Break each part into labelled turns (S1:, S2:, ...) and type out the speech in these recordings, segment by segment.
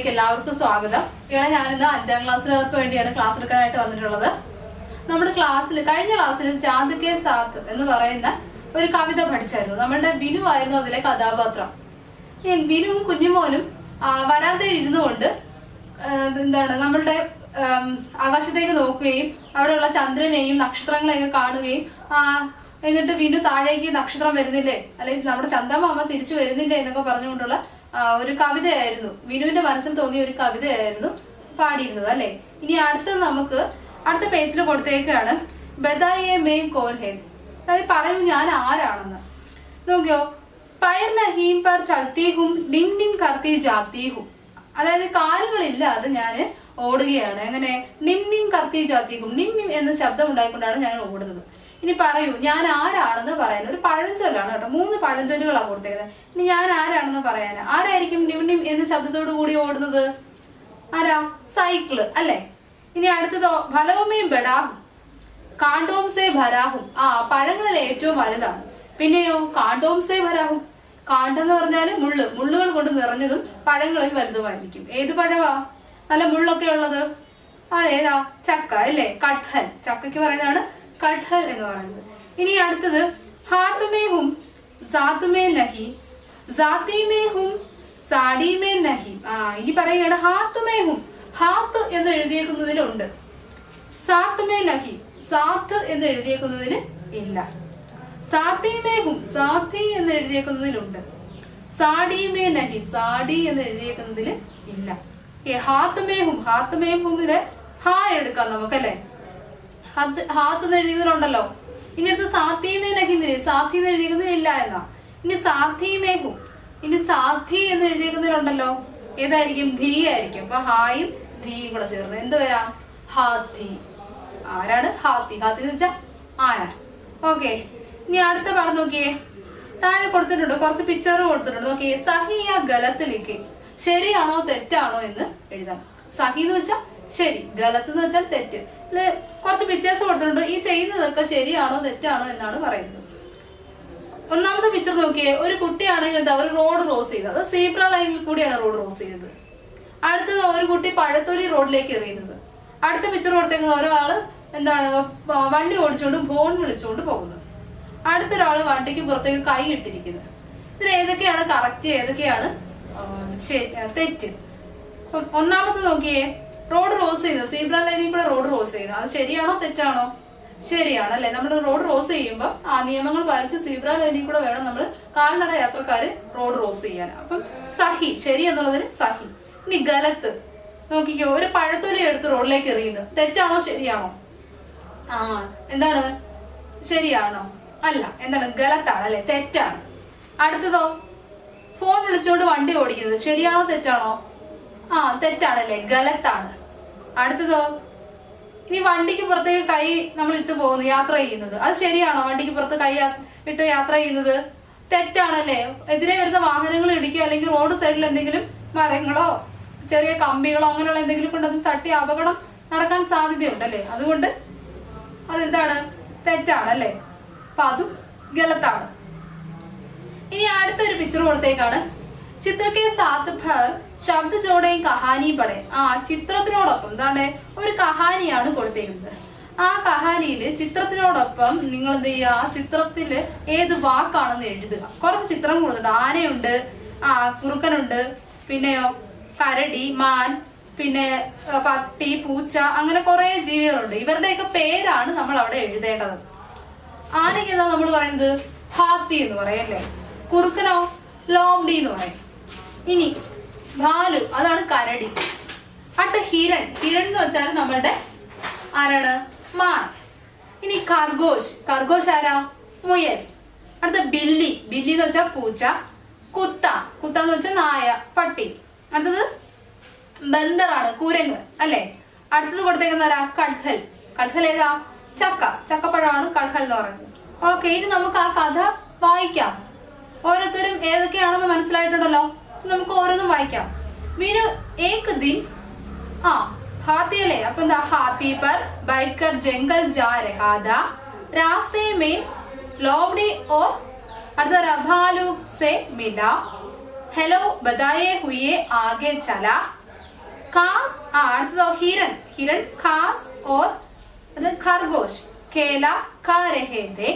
S1: ക്ലാസ്സിലേക്ക് എല്ലാവർക്കും സ്വാഗതം. ഞാനിന്ന് 5ാം ക്ലാസ്സിലേക്ക് വേണ്ടിയാണ് ക്ലാസ് എടുക്കാനായിട്ട് വന്നിട്ടുള്ളത്. നമ്മുടെ ക്ലാസ്സിൽ കഴിഞ്ഞ ക്ലാസ്സിൽ ചാന്ദ് കെ സാത്ത് എന്ന് പറയുന്ന ഒരു കവിത പഠിച്ചായിരുന്നു. നമ്മളുടെ ബിനു ആയിരുന്നു അതിലെ കഥാപാത്രം. ബിനുവും കുഞ്ഞുമോനും വരാന്തയിൽ ഇരുന്നുകൊണ്ട് നമ്മളുടെ ആകാശത്തേക്ക് നോക്കുകയും അവിടെയുള്ള ചന്ദ്രനെയും നക്ഷത്രങ്ങളെയൊക്കെ കാണുകയും എന്നിട്ട് ബിനു താഴേക്ക് നക്ഷത്രം വരുന്നില്ലേ, അല്ലെങ്കിൽ നമ്മുടെ ചന്ദമാമ തിരിച്ചു വരുന്നില്ലേ എന്നൊക്കെ പറഞ്ഞുകൊണ്ടുള്ള ഒരു കവിതയായിരുന്നു. ബിനുവിന്റെ മനസ്സിൽ തോന്നിയ ഒരു കവിതയായിരുന്നു പാടിയിരുന്നത് അല്ലെ. ഇനി നമുക്ക് അടുത്ത പേജിൽ കൊടുത്തേക്കാണ് ബദായെ മേ കോൻ ഹേ, അതായത് പറയൂ ഞാൻ ആരാണെന്ന്. നോക്കിയോ, പയർ നഹീം പർ ചൽത്തി ഹും ഡിം ഡിം കർത്തി ജാത്തി ഹും, അതായത് കാലുകളില്ലാതെ ഞാൻ ഓടുകയാണ്. എങ്ങനെ? നിം നിം കർത്തി ജാത്തി ഹും, നിം നിം എന്ന ശബ്ദം ഉണ്ടായിക്കൊണ്ടാണ് ഞാൻ ഓടുന്നത്. ഇനി പറയൂ ഞാൻ ആരാണെന്ന് പറയാൻ ഒരു പഴഞ്ചൊല്ലാണ് കേട്ടോ. 3 പഴഞ്ചൊല്ലുകളാണ് കൊടുത്തേക്കുന്നത്. ഇനി ഞാൻ ആരാണെന്ന് പറയാൻ ആരായിരിക്കും നിം നിം എന്ന ശബ്ദത്തോടു കൂടി ഓടുന്നത്? ആരാ? സൈക്കിള് അല്ലെ. ഇനി അടുത്തതോ ഫലവുമേ ബെടാഹും കാണ്ടോം സേ ഭരാഹും, പഴങ്ങളിൽ ഏറ്റവും വലുതാണ്. പിന്നെയോ കാണ്ടോം സേ ഭരാഹും, കാണ്ടെന്ന് പറഞ്ഞാല് മുള്ളുകൾ കൊണ്ട് നിറഞ്ഞതും പഴങ്ങളിൽ വലുതുമായിരിക്കും. ഏത് പഴവാ നല്ല മുള്ളൊക്കെ ഉള്ളത്? അതേതാ? ചക്ക അല്ലേ, കട്ഹൽ. ചക്കയ്ക്ക് പറയുന്നതാണ് കട്ഹൽ എന്ന് പറയുന്നത്. ഇനി അടുത്തത് ഹാത്തുമേ ഹും സാത്തുമേ നഹി സാത്തിമേ ഹും സാഡിമേ നഹി. ഇനി പറയുകയാണ് ഹാത്തുമേ ഹും, ഹാത്ത് എന്ന് എഴുതിയേക്കുന്നതിലുണ്ട്, സാത്തുമേ നഹി, സാത്ത് എന്ന് എഴുതിയേക്കുന്നതിൽ ഇല്ല. സാത്തിമേ ഹും, സാത്തി എന്ന് എഴുതിയേക്കുന്നതിലുണ്ട്. സാഡിമേ നഹി, സാഡി എന്ന് എഴുതിയേക്കുന്നതിൽ ഇല്ല. ഹാത്തുമേ ഹും, ഹാത്തുമേ ഹുമില് ഹാ എടുക്കാം നമുക്കല്ലേ, ഹാത്ത് എന്ന് എഴുതിയതിലുണ്ടല്ലോ. ഇനി അടുത്ത് സാത്തിമേ നഹിന്നില്ലേ, സാത്തി എന്ന് എഴുതിയിരിക്കുന്നതിൽ ഇല്ല എന്നാ. ഇനി സാത്തിമേ ഹും, ഇനി സാത്തി എന്ന് എഴുതിയിരിക്കുന്നതിലുണ്ടല്ലോ, ഏതായിരിക്കും? ധീ ആയിരിക്കും. അപ്പൊ ഹായും ധീയും കൂടെ ചേർന്ന് എന്ത് വരാം? ഹാത്തി. ആരാണ്? ഹാത്തി. ഹാത്തി എന്ന് വെച്ചാ ആന. ഓക്കെ, ഇനി അടുത്ത പടം നോക്കിയേ. താഴെ കൊടുത്തിട്ടുണ്ട് കുറച്ച് പിക്ചർ കൊടുത്തിട്ടുണ്ട്. നോക്കിയേ, സഹിയ ഗലത്തിലേക്ക് ശരിയാണോ തെറ്റാണോ എന്ന് എഴുതാം. സഹി എന്ന് വെച്ചാൽ ശരി, ഗലത്ത് എന്ന് വെച്ചാൽ തെറ്റ്. കുറച്ച് പിക്ചേഴ്സ് കൊടുത്തിട്ടുണ്ട്. ഈ ചെയ്യുന്നതൊക്കെ ശരിയാണോ തെറ്റാണോ എന്നാണ് പറയുന്നത്. ഒന്നാമത്തെ പിക്ചർ നോക്കിയേ, ഒരു കുട്ടിയാണെങ്കിൽ എന്താ ഒരു റോഡ് ക്രോസ് ചെയ്തത്, സീബ്ര ലൈനിൽ കൂടിയാണ് റോഡ് ക്രോസ് ചെയ്തത്. അടുത്തത് ഒരു കുട്ടി പഴത്തൊലി റോഡിലേക്ക് എറിയുന്നത്. അടുത്ത പിക്ചർ കൊടുത്തേക്കുന്ന ഒരാള് വണ്ടി ഓടിച്ചുകൊണ്ട് ഫോൺ വിളിച്ചുകൊണ്ട് പോകുന്നത്. അടുത്തൊരാള് വണ്ടിക്ക് പുറത്തേക്ക് കൈ ഇട്ടിരിക്കുന്നത്. ഇതിൽ ഏതൊക്കെയാണ് കറക്റ്റ്, ഏതൊക്കെയാണ് തെറ്റ്? ഒന്നാമത്തെ നോക്കിയേ, റോഡ് ക്രോസ് ചെയ്യുന്നത്, സീബ്ര ലൈനിൽ കൂടെ റോഡ് ക്രോസ് ചെയ്യുന്നത്, അത് ശരിയാണോ തെറ്റാണോ? ശരിയാണ് അല്ലെ. നമ്മൾ റോഡ് ക്രോസ് ചെയ്യുമ്പോൾ നിയമങ്ങൾ പാലിച്ച് സീബ്ര ലൈനിൽ കൂടെ വേണം നമ്മൾ കാൽനട യാത്രക്കാര് റോഡ് ക്രോസ് ചെയ്യാൻ. അപ്പം സഹി, ശരി എന്നുള്ളതിന് സഹി. ഇനി ഗലത്ത് നോക്കിക്കോ, ഒരു പഴത്തൊലി എടുത്ത് റോഡിലേക്ക് എറിയുന്നത്, തെറ്റാണോ ശരിയാണോ? എന്താണ്? ശരിയാണോ? അല്ല, എന്താണ്? ഗലത്താണ് അല്ലെ, തെറ്റാണ്. അടുത്തതോ ഫോൺ വിളിച്ചുകൊണ്ട് വണ്ടി ഓടിക്കുന്നത്, ശരിയാണോ തെറ്റാണോ? തെറ്റാണല്ലേ, ഗലത്താണ്. അടുത്തതോ ഇനി വണ്ടിക്ക് പുറത്തേക്ക് കൈ നമ്മൾ ഇട്ട് പോകുന്നു, യാത്ര ചെയ്യുന്നത്, അത് ശരിയാണോ? വണ്ടിക്ക് പുറത്ത് കൈ ഇട്ട് യാത്ര ചെയ്യുന്നത് തെറ്റാണല്ലേ. എതിരെ വരുന്ന വാഹനങ്ങൾ ഇടിക്കുക, അല്ലെങ്കിൽ റോഡ് സൈഡിൽ എന്തെങ്കിലും മരങ്ങളോ ചെറിയ കമ്പികളോ അങ്ങനെയുള്ള എന്തെങ്കിലും കൊണ്ട് അത് തട്ടി അപകടം നടക്കാൻ സാധ്യതയുണ്ടല്ലേ. അതുകൊണ്ട് അതെന്താണ്? തെറ്റാണല്ലേ. അപ്പൊ അതും ഗലത്താണ്. ഇനി അടുത്തൊരു പിക്ചർ കൊടുത്തേക്കാണ്. ചിത്രക്കെ സാത്ത് ഭർ ശബ്ദ ജോഡയും കഹാനി പടേ. ചിത്രത്തിനോടൊപ്പം എന്താണ് ഒരു കഹാനിയാണ് കൊടുത്തേക്കുന്നത്. ആ കഹാനിയില് ചിത്രത്തിനോടൊപ്പം നിങ്ങൾ എന്ത് ചെയ്യുക, ആ ചിത്രത്തില് ഏത് വാക്കാണെന്ന് എഴുതുക. കുറച്ച് ചിത്രം കൊടുത്തിട്ടുണ്ട്. ആനയുണ്ട്, കുറുക്കനുണ്ട്, പിന്നെയോ കരടി, മാൻ, പിന്നെ പട്ടി, പൂച്ച, അങ്ങനെ കുറെ ജീവികളുണ്ട്. ഇവരുടെയൊക്കെ പേരാണ് നമ്മൾ അവിടെ എഴുതേണ്ടത്. ആനയ്ക്ക് എന്താ നമ്മൾ പറയുന്നത്? ഹാത്തി എന്ന് പറയല്ലേ. കുറുക്കനോ ലോംഡി എന്ന് പറയും. ഇനി ഭാലു, അതാണ് കരടി. അടുത്ത ഹിരൺ, ഹിരൺ എന്ന് വെച്ചാൽ നമ്മളുടെ ആരാണ്? മാൻ. ഇനി ഖർഗോഷ്, ഖർഗോഷ് ആരാ? മുയൽ. അടുത്ത ബില്ലി, ബില്ലി എന്ന് വെച്ചാൽ പൂച്ച. കുത്ത, കുത്ത എന്ന് വെച്ചാൽ നായ, പട്ടി. അടുത്തത് ബന്ദറാണ്, കുരങ്ങ് അല്ലെ. അടുത്തത് കൊടുത്തേക്കുന്നതാരാ? കട്ഹൽ. കട്ഹൽ ഏതാ? ചക്ക, ചക്കപ്പഴമാണ് കട്ഹൽ എന്ന് പറയുന്നത്. ഓക്കെ, ഇനി നമുക്ക് ആ കഥ വായിക്കാം. ഓരോരുത്തരും ഏതൊക്കെയാണെന്ന് മനസ്സിലായിട്ടുണ്ടല്ലോ. നമുക്ക് ഓരോന്നും വായിക്കാം. മീനു ഏക് ദിൻ हाथी अले अपन हाथी पर बैठकर जंगल जा रहा था। रास्ते में लोमड़ी और भालू से मिला। हेलो बताए हुए आगे चला। खास അടുത്തതോ हिरण हिरण खास और खरगोश केला खा रहे थे।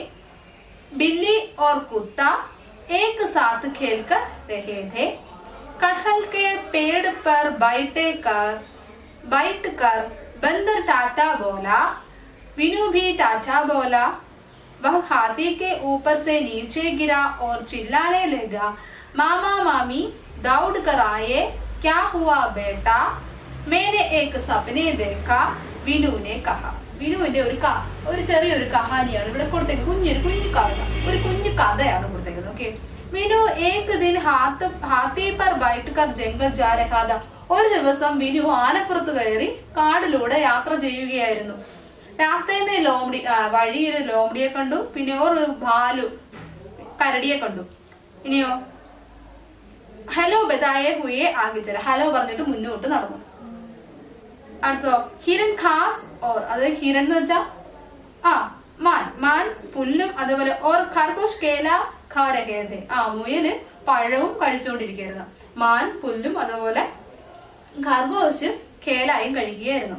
S1: बिल्ली और कुत्ता एक साथ खेलकर रहे थे। कटहल के पेड़ पर बैठकर बंदर टाटा बोला। विनू भी टाटा बोला। वह हाथी के ऊपर से नीचे गिरा और चिल्लाने लगा, मामा मामी दौड़ कर आए, क्या हुआ बेटा? मैंने एक सपने देखा, विनू ने कहा. വിനുവിന്റെ ഒരു ചെറിയൊരു കഹാനിയാണ് ഇവിടെ കൊടുത്തേക്കുന്നത്. കുഞ്ഞു കഥയാണ് കൊടുത്തേക്കുന്നത്. ഓക്കെ. വിനു ഏക് ദിൻ ഹാത്തി പർ ബൈഠ്കർ ജംഗൽ ജാ രഹാ ഥാ. ഒരു ദിവസം വിനു ആനപ്പുറത്ത് കയറി കാടിലൂടെ യാത്ര ചെയ്യുകയായിരുന്നു. രാസ്തേമേ ലോമഡി, വഴിയിൽ ലോമഡിയെ കണ്ടു. പിന്നെ ഒരു ഭാലു, കരടിയെ കണ്ടു. ഇനിയോ ഹലോ ബതായെ ഹുയെ ആഗിച്ചര, ഹലോ പറഞ്ഞിട്ട് മുന്നോട്ട് നടന്നു. അടുത്തോ ഹിരൺ ഖാസ് ഓർ, അത് ഹിരൺ എന്ന് വെച്ചാ മാൻ, മാൻ പുല്ലും അതേപോലെ ഓർ ഖർഗോഷ് കേല ഖാ രഹേ ഥേ. മുയല് പഴവും കഴിച്ചുകൊണ്ടിരിക്കുകയായിരുന്നു. മാൻ പുല്ലും അതുപോലെ ഖർഗോഷ് കേലായും കഴിക്കുകയായിരുന്നു.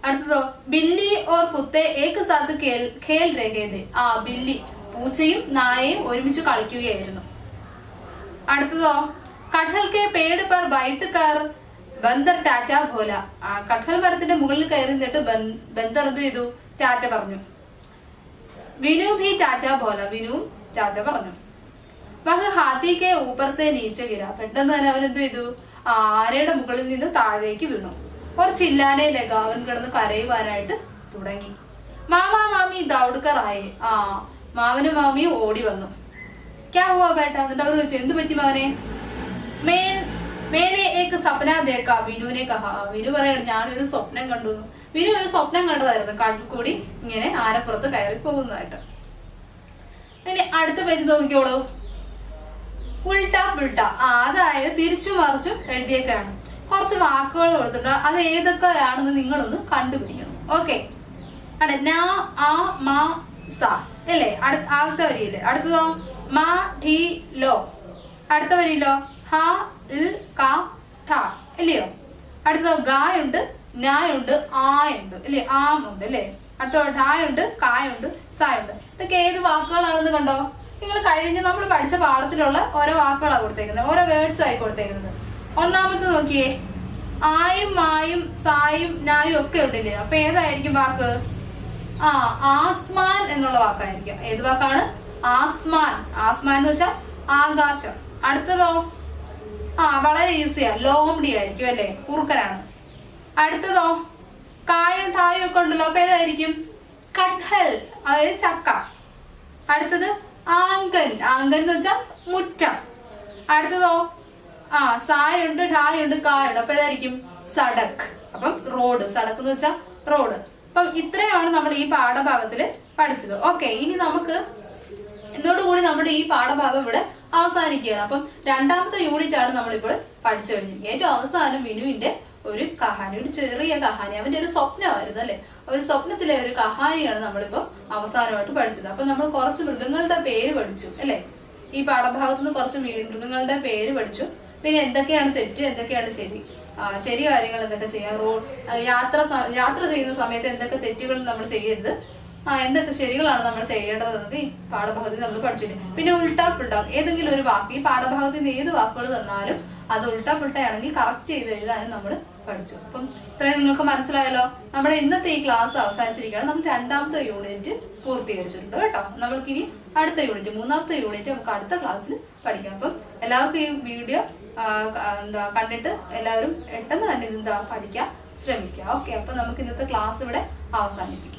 S1: അടുത്തതോ ബില്ലി ഓർ കുത്തെ ഏക് സാത്ത് ഖേൽ രഹേ ഥേ. ബില്ലി പൂച്ചയും നായയും ഒരുമിച്ച് കളിക്കുകയായിരുന്നു. അടുത്തതോ കട്ഹൽ കെ പേട് പർ ബൈഠ്കർ ബന്ദർ ടാറ്റ ബോല. കട്ഹൽ മരത്തിന്റെ മുകളിൽ കയറി നിന്നിട്ട് ബന്ദർ എന്ത് ചെയ്തു? ടാറ്റ പറഞ്ഞു. വിനു ഭി ടാറ്റ ബോല, വിനു ടാറ്റ പറഞ്ഞു. വഹ് ഹാത്തി കെ ഊപ്പർ സെ നീച്ചെ ഗിര. പെട്ടെന്ന് തന്നെ അവൻ എന്ത് ചെയ്തു? ആനയുടെ മുകളിൽ നിന്ന് താഴേക്ക് വീണു. ഒരു ചില്ലാനെ ലഗ, അവൻ കിടന്ന് കരയുവാനായിട്ട് തുടങ്ങി. മാമാ മാമി ദൗഡ്കറായി. മാമനും മാമിയും ഓടി വന്നു. ക്യാ ഹുവാ ബേട്ട? എന്നിട്ട് അവർ ചോദിച്ചു, എന്ത് പറ്റി മകനെ? മേനെ ഏക് സപ്ന ദേക്കാ, വിനുവിനെ കഹാ. വിനു പറയാണ്, ഞാനൊരു സ്വപ്നം കണ്ടു. വിനു ഒരു സ്വപ്നം കണ്ടതായിരുന്നു, കാട്ടിൽ കൂടി ഇങ്ങനെ ആനപ്പുറത്ത് കയറി പോകുന്നതായിട്ട്. ഇനി അടുത്ത പേജ് നോക്കിക്കോളൂ. ഉൾട്ട പുൾട്ട, അതായത് തിരിച്ചു മറിച്ചും എഴുതിയേക്കാണ്. കുറച്ച് വാക്കുകൾ കൊടുത്തിട്ട് അത് ഏതൊക്കെയാണെന്ന് നിങ്ങളൊന്ന് കണ്ടുപിടിക്കണം. ഓക്കെ. നാ ആ മാ സ അല്ലേ ആദ്യത്തെ വരിയില്. അടുത്തതോ മാ ഠി ലോ. അടുത്ത വരിയിലോ ഹ ഇൽ ക ഠ അല്ലയോ. അടുത്തതോ ഗായുണ്ട്, നായുണ്ട്, ആയുണ്ട് അല്ലേ, ആമുണ്ട് അല്ലേ. അടുത്തതോ ഠായുണ്ട്, കായുണ്ട്, സായുണ്ട്. ഇതൊക്കെ ഏത് വാക്കുകളാണെന്ന് കണ്ടോ? നിങ്ങൾ നമ്മൾ പഠിച്ച പാഠത്തിലുള്ള ഓരോ വാക്കുകളാണ് കൊടുത്തേക്കുന്നത്, ഓരോ വേർഡ്സ് ആയി കൊടുത്തേക്കുന്നത്. ഒന്നാമത്തെ നോക്കിയേ, ആയും മായും സായും നായും ഒക്കെ ഉണ്ടല്ലേ. അപ്പൊ ഏതായിരിക്കും വാക്ക്? ആസ്മാൻ എന്നുള്ള വാക്കായിരിക്കും. ഏത് വാക്കാണ്? ആസ്മാൻ. ആസ്മാൻ എന്ന് വെച്ചാൽ ആകാശം. അടുത്തതോ വളരെ ഈസിയാ, ലോംഡി ആയിരിക്കും അല്ലെ, കുറുക്കനാണ്. അടുത്തതോ കായും ഠായും ഒക്കെ ഉണ്ടല്ലോ. അപ്പൊ ഏതായിരിക്കും? കട്ഹൽ, അതായത് ചക്ക. അടുത്തത് ആങ്കൻ, ആങ്കൻ എന്ന് വെച്ചാൽ മുറ്റം. അടുത്തതോ സായുണ്ട്, ഠായുണ്ട്, കായുണ്ട്. അപ്പൊ ഏതായിരിക്കും? സടക്ക്. അപ്പം റോഡ്, സടക്ക് എന്ന് വെച്ചാൽ റോഡ്. അപ്പം ഇത്രയാണ് നമ്മൾ ഈ പാഠഭാഗത്തില് പഠിച്ചത്. ഓക്കെ. ഇനി നമുക്ക് ഇതോടുകൂടി നമ്മുടെ ഈ പാഠഭാഗം ഇവിടെ അവസാനിക്കുകയാണ്. അപ്പം രണ്ടാമത്തെ യൂണിറ്റ് ആണ് നമ്മളിപ്പോൾ പഠിച്ചു കഴിഞ്ഞിരിക്കുക. ഏറ്റവും അവസാനം വിനുവിന്റെ ഒരു കഹാനി, ഒരു ചെറിയ കഹാനി, അവന്റെ ഒരു സ്വപ്നമായിരുന്നു അല്ലെ. ഒരു സ്വപ്നത്തിലെ ഒരു കഹാനിയാണ് നമ്മളിപ്പോ അവസാനമായിട്ട് പഠിച്ചത്. അപ്പൊ നമ്മൾ കുറച്ച് മൃഗങ്ങളുടെ പേര് പഠിച്ചു അല്ലെ. ഈ പാഠഭാഗത്ത് നിന്ന് കുറച്ച് മൃഗങ്ങളുടെ പേര് പഠിച്ചു. പിന്നെ എന്തൊക്കെയാണ് തെറ്റ്, എന്തൊക്കെയാണ് ശരി, ശരി കാര്യങ്ങൾ എന്തൊക്കെ ചെയ്യാം, യാത്ര ചെയ്യുന്ന സമയത്ത് എന്തൊക്കെ തെറ്റുകൾ നമ്മൾ ചെയ്യരുത്, എന്തൊക്കെ ശരികളാണ് നമ്മൾ ചെയ്യേണ്ടതെന്നൊക്കെ ഈ പാഠഭാഗത്തിൽ നമ്മൾ പഠിച്ചിട്ടുണ്ട്. പിന്നെ ഉൾട്ടാ പുൾട്ട, ഏതെങ്കിലും ഒരു വാക്ക്, ഈ പാഠഭാഗത്തിൽ നിന്ന് ഏത് വാക്കുകൾ തന്നാലും അത് ഉൾട്ടാ പുൾട്ടയാണെങ്കിൽ കറക്റ്റ് ചെയ്ത് എഴുതാനും നമ്മൾ പഠിച്ചു. അപ്പം ഇത്രയും നിങ്ങൾക്ക് മനസ്സിലായല്ലോ. നമ്മുടെ ഇന്നത്തെ ഈ ക്ലാസ് അവസാനിച്ചിരിക്കുകയാണ്. നമ്മൾ രണ്ടാമത്തെ യൂണിറ്റ് പൂർത്തീകരിച്ചിട്ടുണ്ട് കേട്ടോ. നമ്മൾക്കിനി അടുത്ത യൂണിറ്റ്, മൂന്നാമത്തെ യൂണിറ്റ് നമുക്ക് അടുത്ത ക്ലാസ്സിൽ പഠിക്കാം. അപ്പം എല്ലാവർക്കും ഈ വീഡിയോ കണ്ടിട്ട് എല്ലാവരും പെട്ടെന്ന് തന്നെ പഠിക്കാൻ ശ്രമിക്കുക. ഓക്കെ. അപ്പൊ നമുക്ക് ഇന്നത്തെ ക്ലാസ് ഇവിടെ അവസാനിപ്പിക്കാം.